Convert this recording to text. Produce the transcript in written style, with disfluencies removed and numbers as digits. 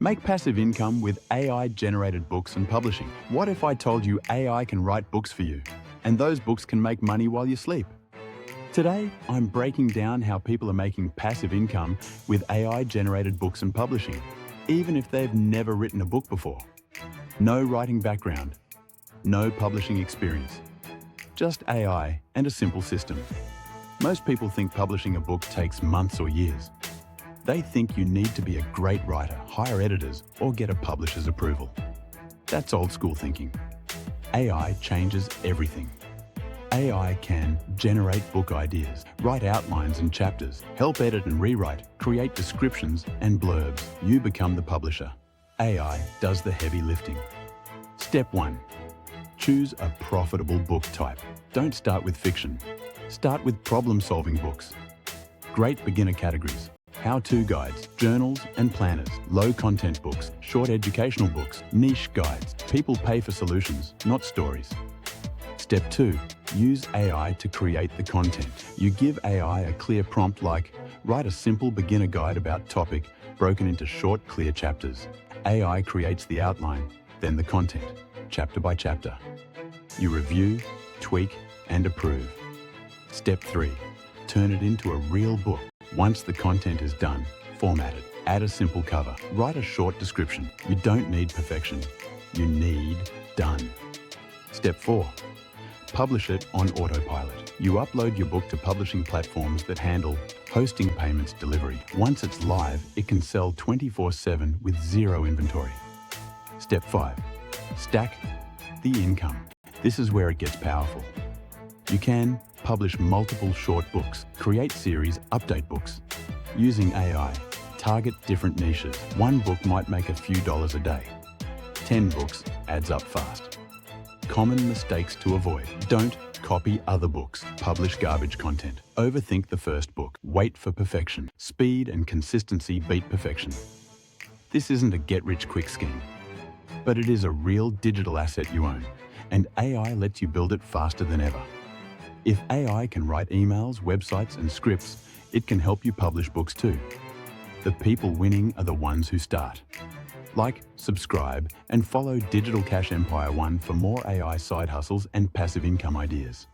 Make passive income with AI-generated books and publishing. What if I told you AI can write books for you, and those books can make money while you sleep? Today, I'm breaking down how people are making passive income with AI-generated books and publishing, even if they've never written a book before. No writing background, no publishing experience, just AI and a simple system. Most people think publishing a book takes months or years. They think you need to be a great writer, hire editors, or get a publisher's approval. That's old school thinking. AI changes everything. AI can generate book ideas, write outlines and chapters, help edit and rewrite, create descriptions and blurbs. You become the publisher. AI does the heavy lifting. Step 1. Choose a profitable book type. Don't start with fiction. Start with problem-solving books. Great beginner categories: how-to guides, journals and planners, low-content books, short educational books, niche guides. People pay for solutions, not stories. Step 2. Use AI to create the content. You give AI a clear prompt like, write a simple beginner guide about topic, broken into short, clear chapters. AI creates the outline, then the content, chapter by chapter. You review, tweak, and approve. Step 3. Turn it into a real book. Once the content is done, format it. Add a simple cover. Write a short description. You don't need perfection. You need done. Step 4. Publish it on autopilot. You upload your book to publishing platforms that handle hosting, payments, delivery. Once it's live, it can sell 24/7 with zero inventory. Step 5. Stack the income. This is where it gets powerful. You can publish multiple short books, create series, update books. Using AI, target different niches. One book might make a few dollars a day. 10 books adds up fast. Common mistakes to avoid. Don't copy other books. Publish garbage content. Overthink the first book. Wait for perfection. Speed and consistency beat perfection. This isn't a get-rich-quick scheme, but it is a real digital asset you own, and AI lets you build it faster than ever. If AI can write emails, websites, and scripts, it can help you publish books too. The people winning are the ones who start. Like, subscribe, and follow Digital Cash Empire 1 for more AI side hustles and passive income ideas.